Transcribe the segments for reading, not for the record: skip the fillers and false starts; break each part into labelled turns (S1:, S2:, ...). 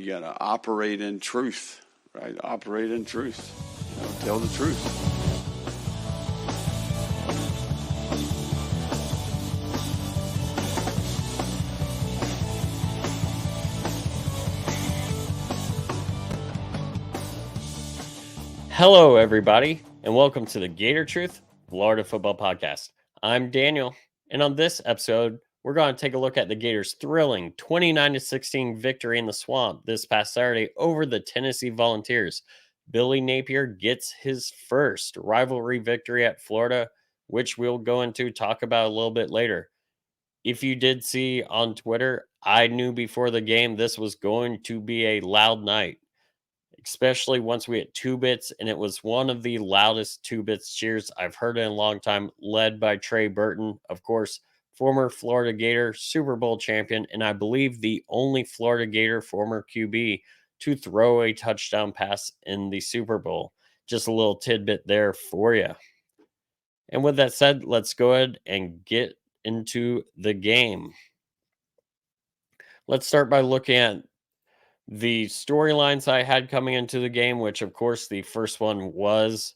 S1: You got to operate in truth, right? Operate in truth. Tell the truth.
S2: Hello, everybody, and welcome to the Gator Truth Florida Football Podcast. I'm Daniel, and on this episode, we're going to take a look at the Gators' thrilling 29-16 victory in the Swamp this past Saturday over the Tennessee Volunteers. Billy Napier gets his first rivalry victory at Florida, which we'll go into talk about a little bit later. If you did see on Twitter, I knew before the game this was going to be a loud night, especially once we hit two bits, and it was one of the loudest two bits cheers I've heard in a long time, led by Trey Burton, of course, former Florida Gator, Super Bowl champion, and I believe the only Florida Gator former QB to throw a touchdown pass in the Super Bowl. Just a little tidbit there for you. And with that said, let's go ahead and get into the game. Let's start by looking at the storylines I had coming into the game, which of course the first one was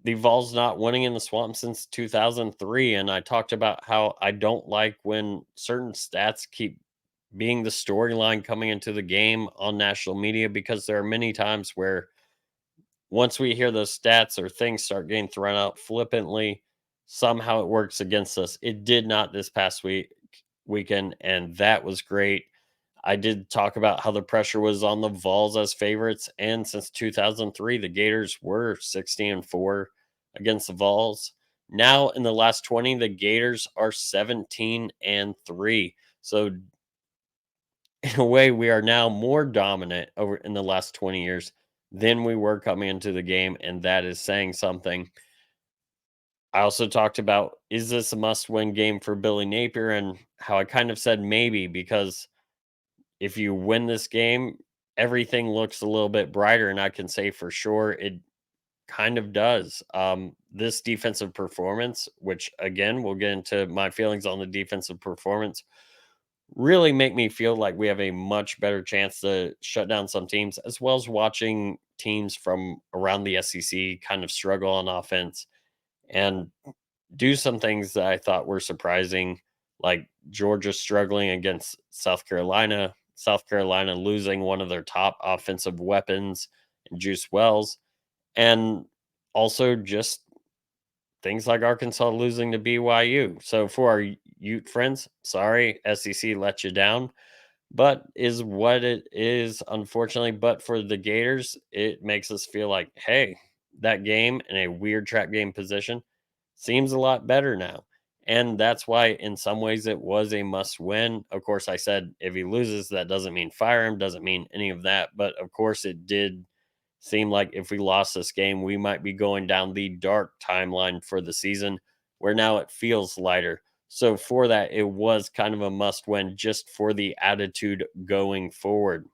S2: the Vols not winning in the Swamp since 2003. And I talked about how I don't like when certain stats keep being the storyline coming into the game on national media, because there are many times where once we hear those stats or things start getting thrown out flippantly, somehow it works against us. It did not this past weekend, and that was great. I did talk about how the pressure was on the Vols as favorites, and since 2003, the Gators were 16-4 against the Vols. Now, in the last 20, the Gators are 17-3. So, in a way, we are now more dominant over in the last 20 years than we were coming into the game, and that is saying something. I also talked about, is this a must-win game for Billy Napier, and how I kind of said maybe, because if you win this game, everything looks a little bit brighter, and I can say for sure it kind of does. This defensive performance, which again, we'll get into my feelings on the defensive performance, really make me feel like we have a much better chance to shut down some teams, as well as watching teams from around the SEC kind of struggle on offense and do some things that I thought were surprising, like Georgia struggling against South Carolina losing one of their top offensive weapons in Juice Wells, and also just things like Arkansas losing to BYU. So for our Ute friends, sorry, SEC let you down, but is what it is, unfortunately. But for the Gators, it makes us feel like, hey, that game in a weird trap game position seems a lot better now. And that's why, in some ways, it was a must win. Of course, I said if he loses, that doesn't mean fire him, doesn't mean any of that. But of course, it did seem like if we lost this game, we might be going down the dark timeline for the season, where now it feels lighter. So for that, it was kind of a must win just for the attitude going forward.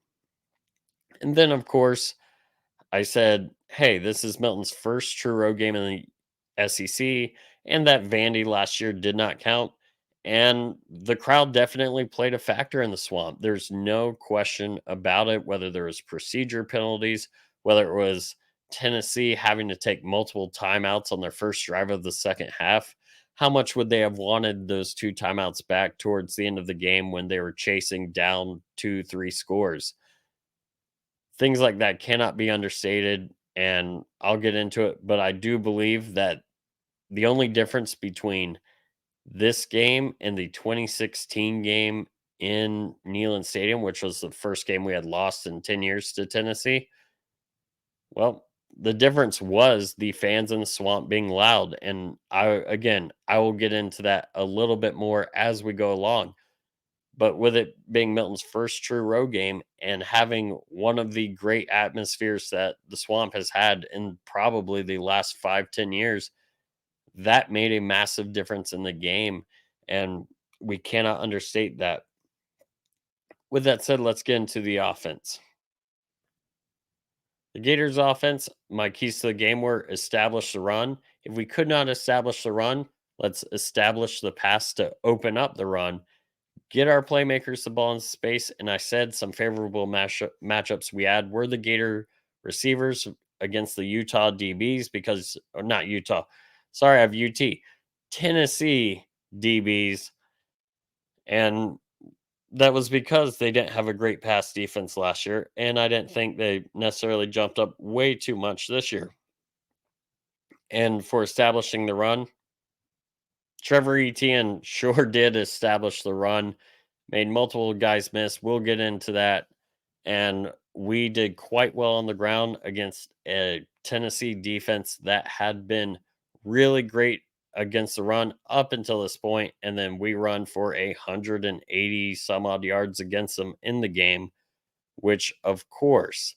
S2: And then, of course, I said, hey, this is Milton's first true road game in the SEC, and that Vandy last year did not count. And the crowd definitely played a factor in the Swamp. There's no question about it, whether there was procedure penalties, whether it was Tennessee having to take multiple timeouts on their first drive of the second half. How much would they have wanted those two timeouts back towards the end of the game when they were chasing down 2-3 scores? Things like that cannot be understated, and I'll get into it, but I do believe that the only difference between this game and the 2016 game in Neyland Stadium, which was the first game we had lost in 10 years to Tennessee, well, the difference was the fans in the Swamp being loud. And I will get into that a little bit more as we go along. But with it being Milton's first true road game and having one of the great atmospheres that the Swamp has had in probably the last 5-10 years, that made a massive difference in the game. And we cannot understate that. With that said, let's get into the offense. The Gators offense, my keys to the game were establish the run. If we could not establish the run, let's establish the pass to open up the run. get our playmakers the ball in space. And I said some favorable matchups we had were the Gator receivers against the Utah DBs because, or not Utah, sorry, I have UT, Tennessee DBs. And that was because they didn't have a great pass defense last year. And I didn't think they necessarily jumped up way too much this year. And for establishing the run, Trevor Etienne sure did establish the run, made multiple guys miss. We'll get into that. And we did quite well on the ground against a Tennessee defense that had been really great against the run up until this point. And then we run for 180 some odd yards against them in the game, which of course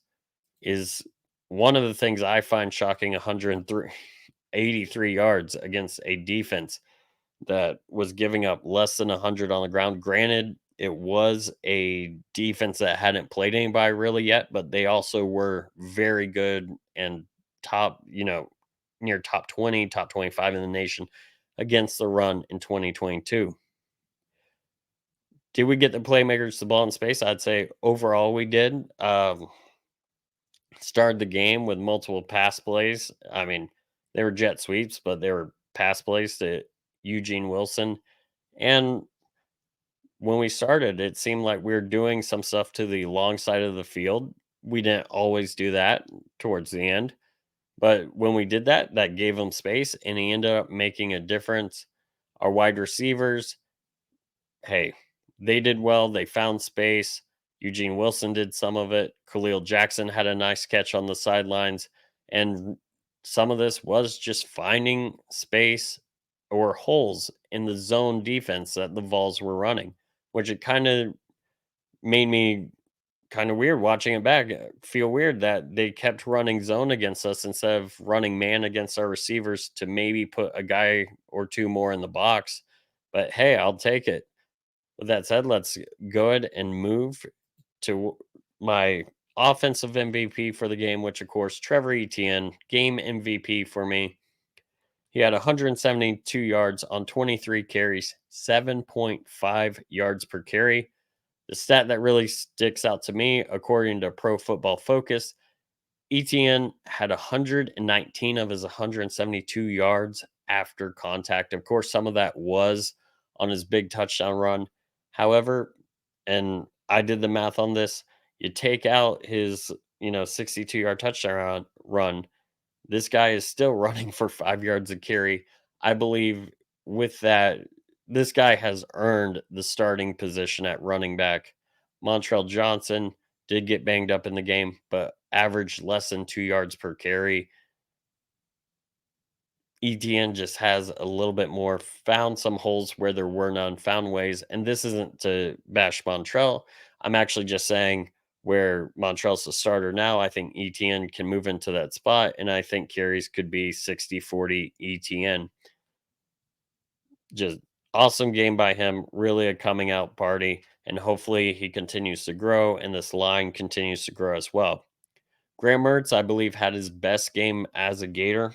S2: is one of the things I find shocking. 183 yards against a defense that was giving up less than 100 on the ground. Granted, it was a defense that hadn't played anybody really yet, but they also were very good and top, near top 20, top 25 in the nation against the run in 2022. Did we get the playmakers the ball in space? I'd say overall we did. Started the game with multiple pass plays. I mean, they were jet sweeps, but they were pass plays to Eugene Wilson. And when we started, it seemed like we were doing some stuff to the long side of the field. We didn't always do that towards the end, but when we did that, that gave him space and he ended up making a difference. Our wide receivers, hey, they did well. They found space. Eugene Wilson did some of it. Khalil Jackson had a nice catch on the sidelines. And some of this was just finding space or holes in the zone defense that the Vols were running, which it kind of made me kind of weird watching it back. Feel weird that they kept running zone against us instead of running man against our receivers to maybe put a guy or two more in the box. But hey, I'll take it. With that said, let's go ahead and move to my offensive MVP for the game, which of course Trevor Etienne, game MVP for me. He had 172 yards on 23 carries, 7.5 yards per carry. The stat that really sticks out to me, according to Pro Football Focus, Etienne had 119 of his 172 yards after contact. Of course, some of that was on his big touchdown run. However, and I did the math on this, you take out his, 62-yard touchdown run, this guy is still running for 5 yards a carry. I believe with that, this guy has earned the starting position at running back. Montrell Johnson did get banged up in the game, but averaged less than 2 yards per carry. ETN just has a little bit more, found some holes where there were none, found ways. And this isn't to bash Montrell. I'm actually just saying where Montrell's the starter now, I think ETN can move into that spot. And I think carries could be 60-40 ETN. Just awesome game by him. Really a coming out party. And hopefully he continues to grow and this line continues to grow as well. Graham Mertz, I believe, had his best game as a Gator.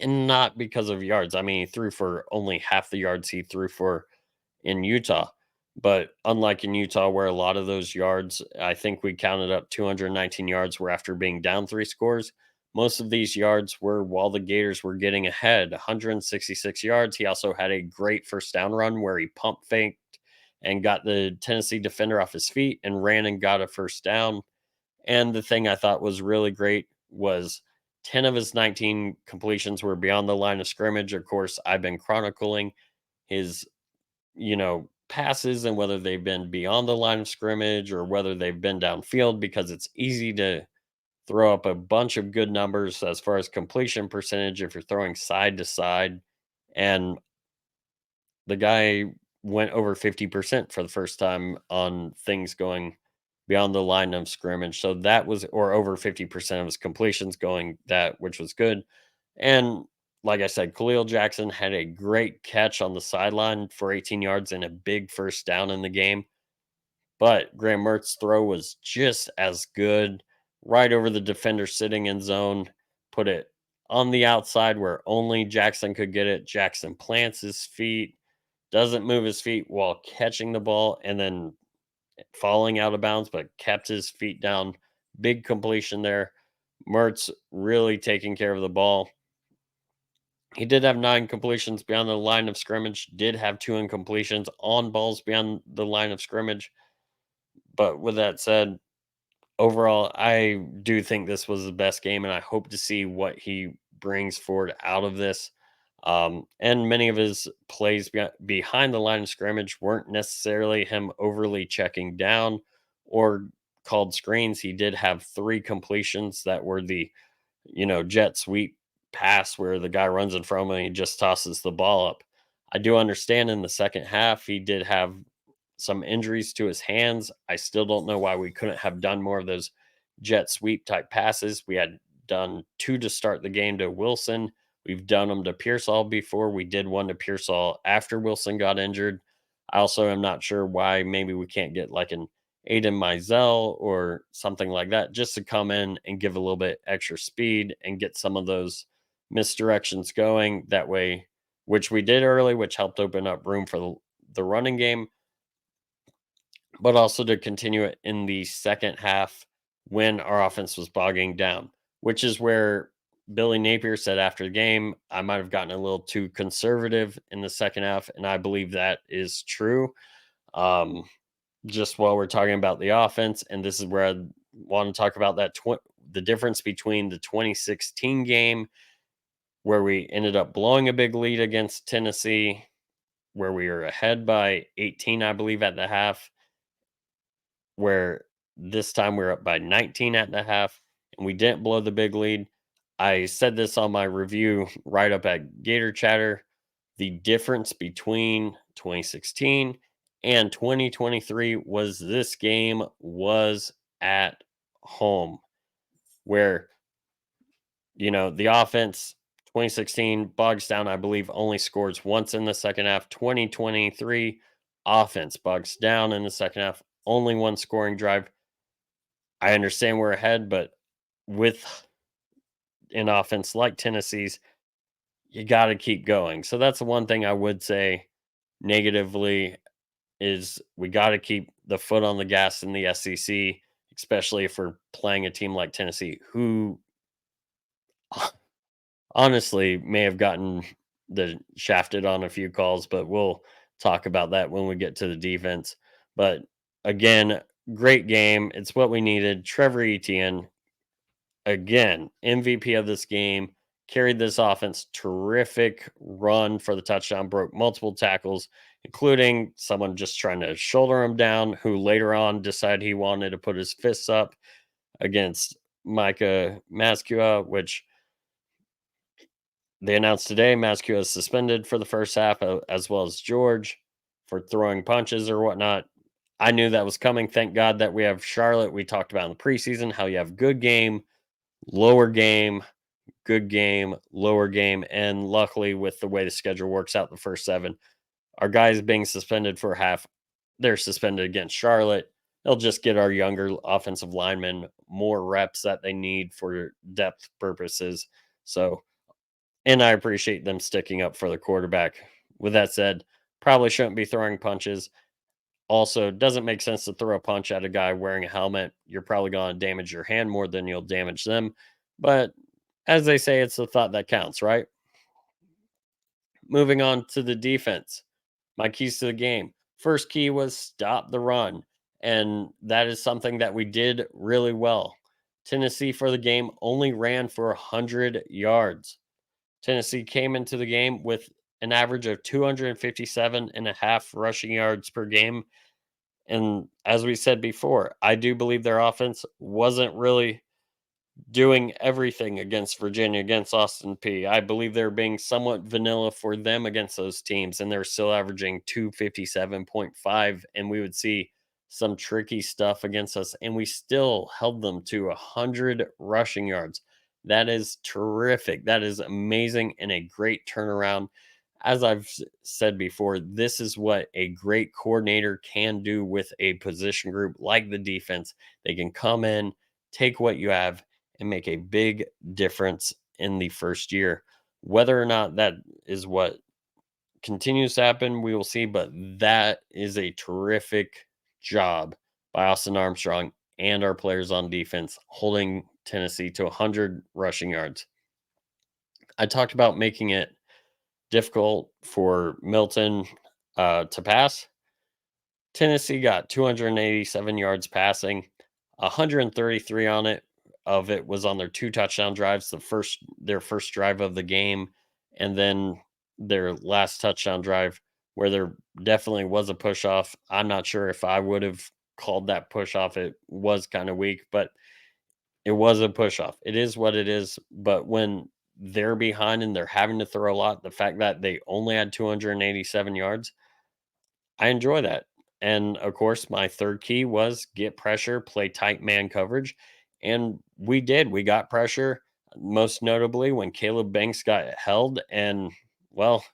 S2: And not because of yards. I mean, he threw for only half the yards he threw for in Utah. But unlike in Utah, where a lot of those yards, I think we counted up 219 yards were after being down 3 scores. Most of these yards were while the Gators were getting ahead, 166 yards. He also had a great first down run where he pump faked and got the Tennessee defender off his feet and ran and got a first down. And the thing I thought was really great was 10 of his 19 completions were beyond the line of scrimmage. Of course, I've been chronicling his, passes and whether they've been beyond the line of scrimmage or whether they've been downfield because it's easy to throw up a bunch of good numbers as far as completion percentage if you're throwing side to side. And the guy went over 50% for the first time on things going beyond the line of scrimmage. So that was, or over 50% of his completions going that, which was good. And like I said, Khalil Jackson had a great catch on the sideline for 18 yards and a big first down in the game. But Graham Mertz's throw was just as good, right over the defender sitting in zone, put it on the outside where only Jackson could get it. Jackson plants his feet, doesn't move his feet while catching the ball and then falling out of bounds, but kept his feet down. Big completion there. Mertz really taking care of the ball. He did have 9 completions beyond the line of scrimmage, did have 2 incompletions on balls beyond the line of scrimmage. But with that said, overall, I do think this was the best game, and I hope to see what he brings forward out of this. And many of his plays behind the line of scrimmage weren't necessarily him overly checking down or called screens. He did have 3 completions that were the jet sweep pass where the guy runs in front of him and he just tosses the ball up. I do understand in the second half he did have some injuries to his hands. I still don't know why we couldn't have done more of those jet sweep type passes. We had done 2 to start the game to Wilson. We've done them to Pearsall before. We did one to Pearsall after Wilson got injured. I also am not sure why maybe we can't get like an Aiden Mizell or something like that just to come in and give a little bit extra speed and get some of those misdirections going that way, which we did early, which helped open up room for the running game, but also to continue it in the second half when our offense was bogging down, which is where Billy Napier said after the game, I might have gotten a little too conservative in the second half. And I believe that is true. Just while we're talking about the offense, and this is where I want to talk about that the difference between the 2016 game where we ended up blowing a big lead against Tennessee, where we were ahead by 18, I believe, at the half, where this time we're up by 19 at the half, and we didn't blow the big lead. I said this on my review right up at Gator Chatter. The difference between 2016 and 2023 was this game was at home, where, the offense 2016 bogs down, I believe, only scores once in the second half. 2023 offense bogs down in the second half, only one scoring drive. I understand we're ahead, but with an offense like Tennessee's, you got to keep going. So that's the one thing I would say negatively is we got to keep the foot on the gas in the SEC, especially if we're playing a team like Tennessee, who honestly may have gotten the shafted on a few calls, but we'll talk about that when we get to the defense. But again, great game. It's what we needed. Trevor Etienne, again, MVP of this game, carried this offense. Terrific run for the touchdown, broke multiple tackles, including someone just trying to shoulder him down, who later on decided he wanted to put his fists up against Micah Mascua, which they announced today Mascua is suspended for the first half, as well as George for throwing punches or whatnot. I knew that was coming. Thank God that we have Charlotte. We talked about in the preseason how you have good game, lower game, good game, lower game. And luckily, with the way the schedule works out, the first 7, our guys being suspended for half, they're suspended against Charlotte. They'll just get our younger offensive linemen more reps that they need for depth purposes. So, and I appreciate them sticking up for the quarterback. With that said, probably shouldn't be throwing punches. Also, doesn't make sense to throw a punch at a guy wearing a helmet. You're probably going to damage your hand more than you'll damage them. But as they say, it's the thought that counts, right? Moving on to the defense. My keys to the game. First key was stop the run. And that is something that we did really well. Tennessee for the game only ran for 100 yards. Tennessee came into the game with an average of 257 and a half rushing yards per game. And as we said before, I do believe their offense wasn't really doing everything against Virginia, against Austin P. I believe they're being somewhat vanilla for them against those teams, and they're still averaging 257.5. And we would see some tricky stuff against us, and we still held them to 100 rushing yards. That is terrific. That is amazing and a great turnaround. As I've said before, this is what a great coordinator can do with a position group like the defense. They can come in, take what you have, and make a big difference in the first year. Whether or not that is what continues to happen, we will see. But that is a terrific job by Austin Armstrong and our players on defense holding Tennessee to 100 rushing yards. I talked about making it difficult for Milton to pass. Tennessee got 287 yards passing, 133 on it of it was on their 2 touchdown drives, their first drive of the game, and then their last touchdown drive where there definitely was a push off. I'm not sure if I would have called that push off. It was kind of weak, but it was a push off. It is what it is, but when they're behind and they're having to throw a lot, the fact that they only had 287 yards, I enjoy that. And of course, my third key was get pressure, play tight man coverage. And we did. We got pressure, most notably when Caleb Banks got held. And, well,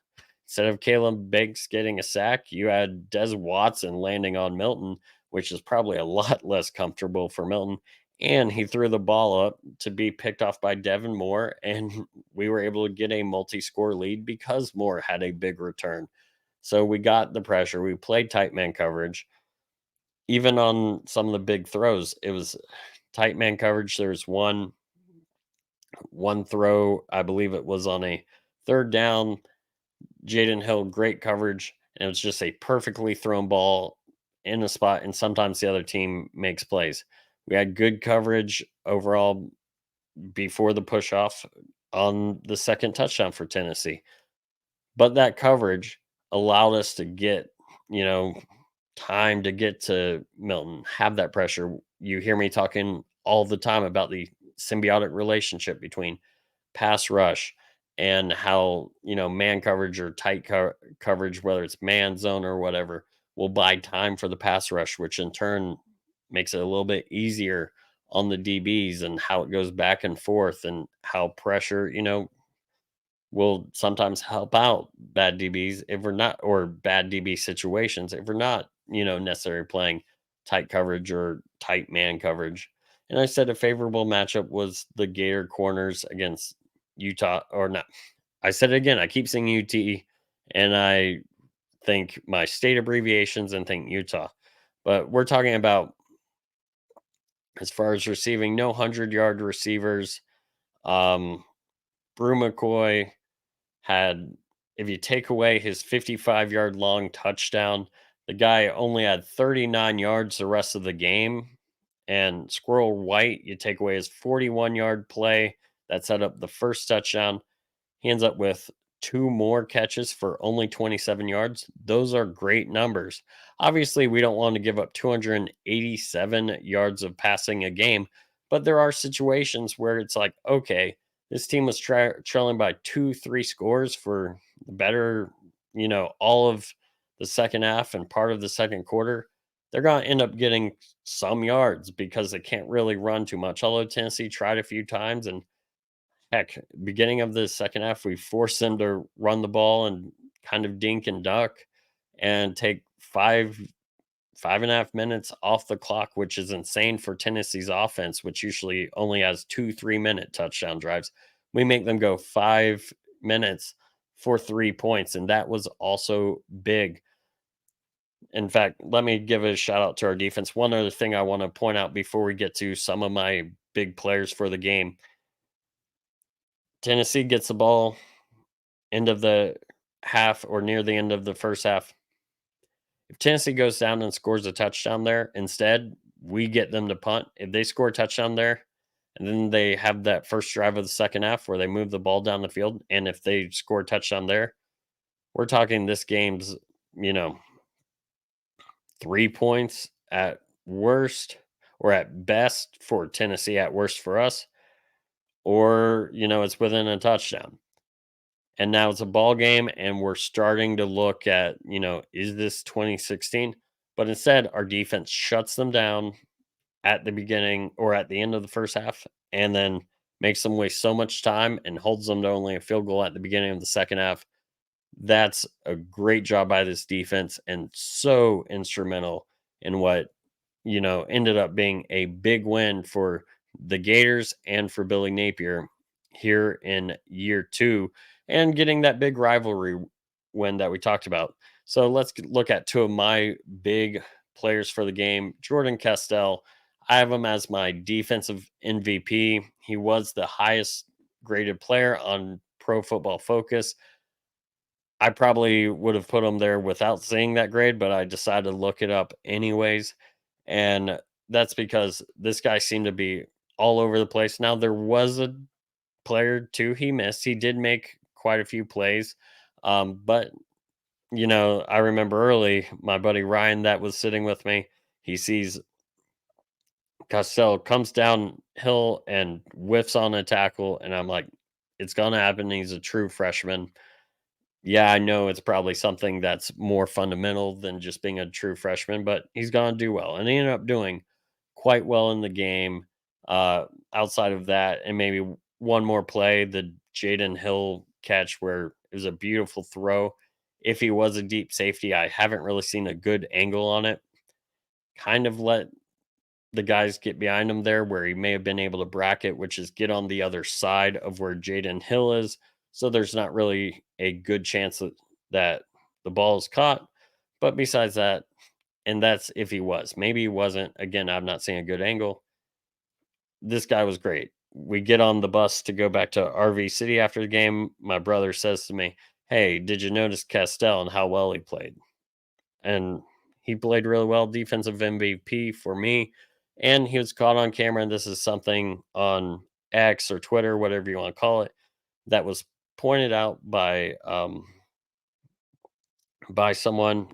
S2: instead of Caleb Banks getting a sack, you had Des Watson landing on Milton, which is probably a lot less comfortable for Milton. And he threw the ball up to be picked off by Devin Moore. And we were able to get a multi score lead because Moore had a big return. So we got the pressure. We played tight man coverage. Even on some of the big throws, it was tight man coverage. There's one throw, I believe it was on a third down. Jaden Hill, great coverage, and it was just a perfectly thrown ball in a spot. And sometimes the other team makes plays. We had good coverage overall before the push off on the second touchdown for Tennessee. But that coverage allowed us to get, you know, time to get to Milton, have that pressure. You hear me talking all the time about the symbiotic relationship between pass rush and how, man coverage or tight coverage, whether it's man zone or whatever, will buy time for the pass rush, which in turn makes it a little bit easier on the DBs and how it goes back and forth and how pressure, will sometimes help out bad DBs if we're not, or bad DB situations if we're not, necessarily playing tight coverage or tight man coverage. And I said a favorable matchup was the Gator corners against Utah, or not. I said it again. I keep saying UT, and I think my state abbreviations and think Utah. But we're talking about, as far as receiving, no 100-yard receivers. Brew McCoy had, if you take away his 55-yard long touchdown, the guy only had 39 yards the rest of the game. And Squirrel White, you take away his 41-yard play that set up the first touchdown. He ends up with 2 more catches for only 27 yards. Those are great numbers. Obviously, we don't want to give up 287 yards of passing a game, but there are situations where it's like, okay, this team was trailing by 2-3 scores for the better, all of the second half and part of the second quarter. They're going to end up getting some yards because they can't really run too much. Although Tennessee tried a few times, and heck, beginning of the second half, we forced them to run the ball and kind of dink and duck and take 5.5 minutes off the clock, which is insane for Tennessee's offense, which usually only has 2 3-minute touchdown drives. We make them go 5 minutes for 3 points, and that was also big. In fact, let me give a shout out to our defense. One other thing I want to point out before we get to some of my big players for the game. Tennessee gets the ball end of the half or near the end of the first half. If Tennessee goes down and scores a touchdown there, instead, we get them to punt. If they score a touchdown there, and then they have that first drive of the second half where they move the ball down the field, and if they score a touchdown there, we're talking this game's, 3 points at worst, or at best for Tennessee, at worst for us, or, it's within a touchdown. And now it's a ball game, and we're starting to look at, is this 2016? But instead, our defense shuts them down at the beginning or at the end of the first half, and then makes them waste so much time and holds them to only a field goal at the beginning of the second half. That's a great job by this defense, and so instrumental in what, ended up being a big win for the Gators and for Billy Napier here in year 2, and getting that big rivalry win that we talked about. So let's look at two of my big players for the game. Jordan Castell, I have him as my defensive MVP. He was the highest graded player on Pro Football Focus. I probably would have put him there without seeing that grade, but I decided to look it up anyways. And that's because this guy seemed to be all over the place. Now, there was a player too he missed. He did make quite a few plays. But, I remember early, my buddy Ryan that was sitting with me, he sees Costello comes downhill and whiffs on a tackle. And I'm like, it's going to happen. He's a true freshman. Yeah, I know it's probably something that's more fundamental than just being a true freshman, but he's going to do well. And he ended up doing quite well in the game. Outside of that, and maybe one more play, the Jaden Hill catch where it was a beautiful throw. If he was a deep safety, I haven't really seen a good angle on it. Kind of let the guys get behind him there where he may have been able to bracket, which is get on the other side of where Jaden Hill is. So there's not really a good chance that the ball is caught. But besides that, and that's if he was. Maybe he wasn't. Again, I'm not seeing a good angle. This guy was great. We get on the bus to go back to RV City after the game. My brother says to me, "Hey, did you notice Castell and how well he played?" And he played really well, defensive MVP for me. And he was caught on camera. And this is something on X or Twitter, whatever you want to call it, that was pointed out by someone.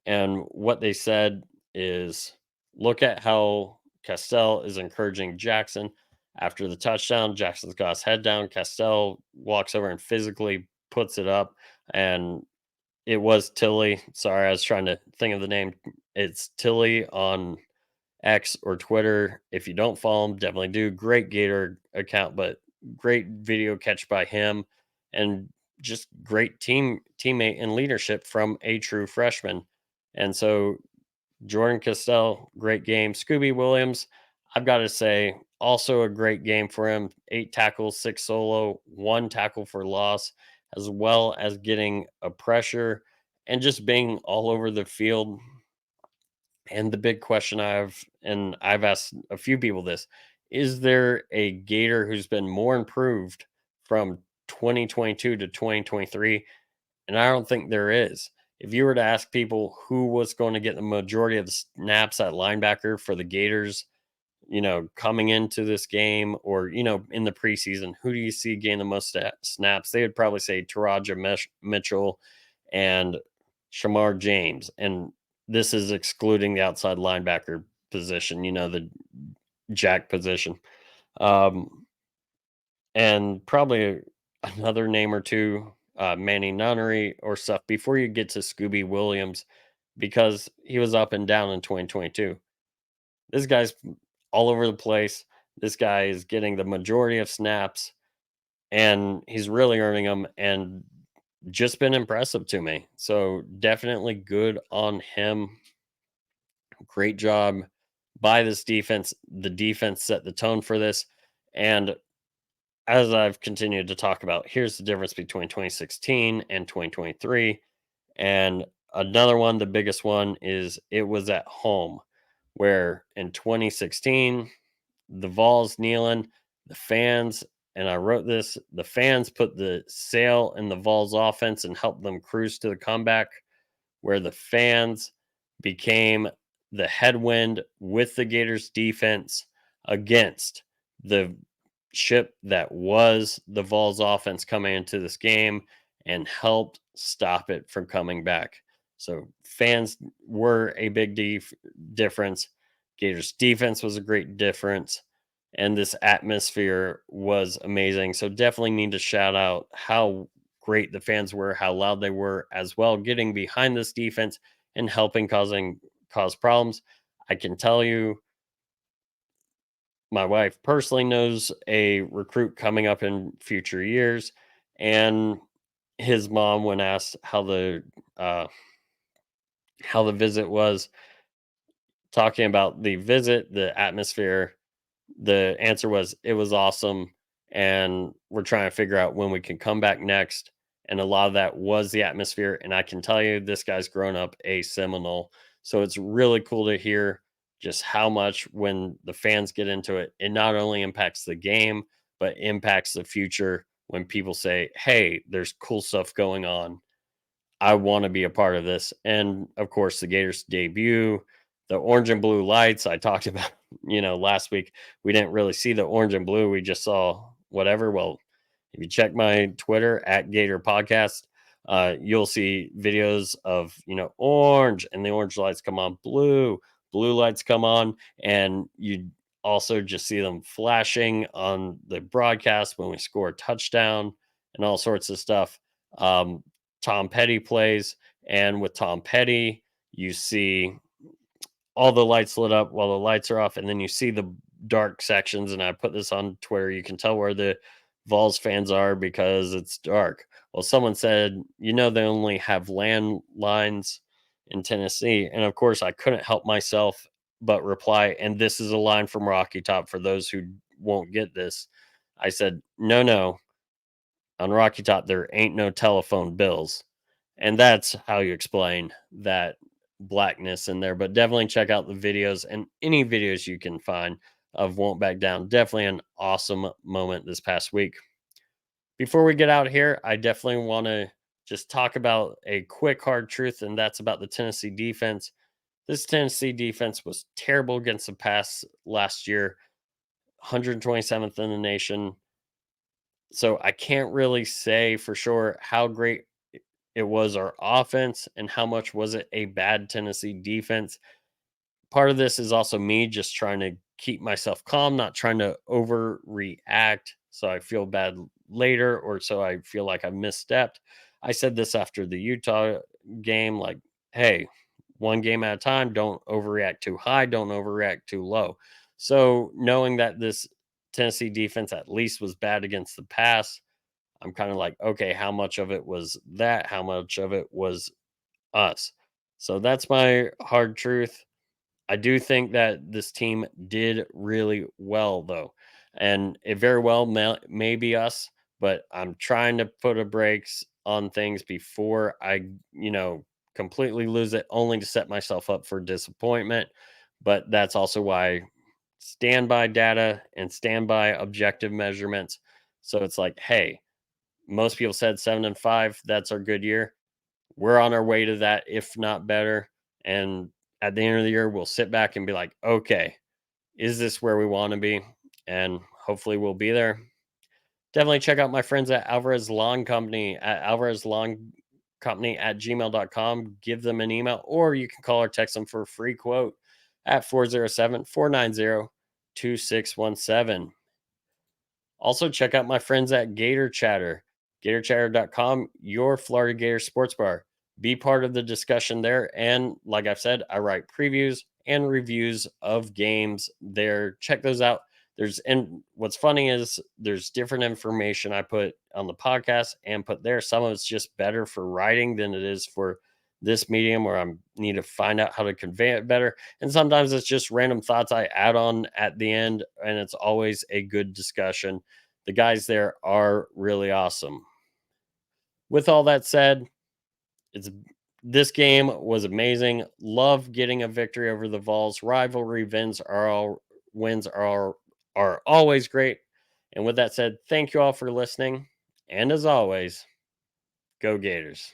S2: And what they said is, look at how Castell is encouraging Jackson after the touchdown. Jackson's got his head down. Castell walks over and physically puts it up. And it was Tilly. Sorry, I was trying to think of the name. It's Tilly on X or Twitter. If you don't follow him, definitely do. Great Gator account, but great video catch by him, and just great teammate and leadership from a true freshman. And so Jordan Castell, great game. Scooby Williams, I've got to say, also a great game for him. 8 tackles, 6 solo, 1 tackle for loss, as well as getting a pressure and just being all over the field. And the big question and I've asked a few people this, is there a Gator who's been more improved from 2022 to 2023? And I don't think there is. If you were to ask people who was going to get the majority of the snaps at linebacker for the Gators, coming into this game or, in the preseason, who do you see gain the most snaps? They would probably say Taraja Mitchell and Shamar James. And this is excluding the outside linebacker position, the jack position. And probably another name or two, Manny Nunnery or stuff before you get to Scooby Williams, because he was up and down in 2022. This guy's all over the place. This guy is getting the majority of snaps and he's really earning them and just been impressive to me. So definitely good on him. Great job by this defense. The defense set the tone for this. And as I've continued to talk about, here's the difference between 2016 and 2023. And another one, the biggest one, is it was at home, where in 2016, the Vols kneeling, the fans, and I wrote this, the fans put the sail in the Vols offense and helped them cruise to the comeback, where the fans became the headwind with the Gators defense against the ship that was the Vols offense coming into this game and helped stop it from coming back. So fans were a big difference. Gators defense was a great difference. And this atmosphere was amazing. So definitely need to shout out how great the fans were, how loud they were as well, getting behind this defense and helping cause problems. I can tell you, my wife personally knows a recruit coming up in future years, and his mom, when asked how the visit was, talking about the visit, the atmosphere, the answer was it was awesome, and we're trying to figure out when we can come back next. And a lot of that was the atmosphere. And I can tell you, this guy's grown up a Seminole. So it's really cool to hear just how much, when the fans get into it, it not only impacts the game, but impacts the future when people say, hey, there's cool stuff going on. I want to be a part of this. And of course, the Gators debut, the orange and blue lights I talked about, last week. We didn't really see the orange and blue. We just saw whatever. Well, if you check my Twitter at Gator Podcast, you'll see videos of, orange, and the orange lights come on, blue lights come on, and you also just see them flashing on the broadcast when we score a touchdown and all sorts of stuff. Tom Petty plays, and with Tom Petty, you see all the lights lit up while the lights are off, and then you see the dark sections. And I put this on Twitter. You can tell where the Vols fans are because it's dark. Well, someone said, they only have landlines in Tennessee. And of course, I couldn't help myself but reply, and this is a line from Rocky Top for those who won't get this. I said, no. On Rocky Top, there ain't no telephone bills. And that's how you explain that blackness in there. But definitely check out the videos, and any videos you can find of Won't Back Down. Definitely an awesome moment this past week. Before we get out here, I definitely want to just talk about a quick hard truth, and that's about the Tennessee defense. This Tennessee defense was terrible against the pass last year, 127th in the nation. So I can't really say for sure how great it was our offense and how much was it a bad Tennessee defense. Part of this is also me just trying to keep myself calm, not trying to overreact so I feel bad later or so I feel like I misstepped. I said this after the Utah game, like, hey, one game at a time, don't overreact too high, don't overreact too low. So knowing that this Tennessee defense at least was bad against the pass, I'm kind of like, okay, how much of it was that? How much of it was us? So that's my hard truth. I do think that this team did really well, though. And it very well may be us, but I'm trying to put a brakes on things before I, completely lose it, only to set myself up for disappointment. But that's also why I stand by data and stand by objective measurements. So it's like, hey, most people said 7-5. That's our good year. We're on our way to that, if not better. And at the end of the year, we'll sit back and be like, okay, is this where we want to be? And hopefully we'll be there. Definitely check out my friends at Alvarez Lawn Company at alvarezlawncompany@gmail.com. Give them an email, or you can call or text them for a free quote at 407-490-2617. Also, check out my friends at Gator Chatter, gatorchatter.com, your Florida Gator sports bar. Be part of the discussion there. And like I've said, I write previews and reviews of games there. Check those out. And what's funny is there's different information I put on the podcast and put there. Some of it's just better for writing than it is for this medium, where I need to find out how to convey it better. And sometimes it's just random thoughts I add on at the end, and it's always a good discussion. The guys there are really awesome. With all that said, this game was amazing. Love getting a victory over the Vols. Rivalry wins are always great. And with that said, thank you all for listening. And as always, go Gators.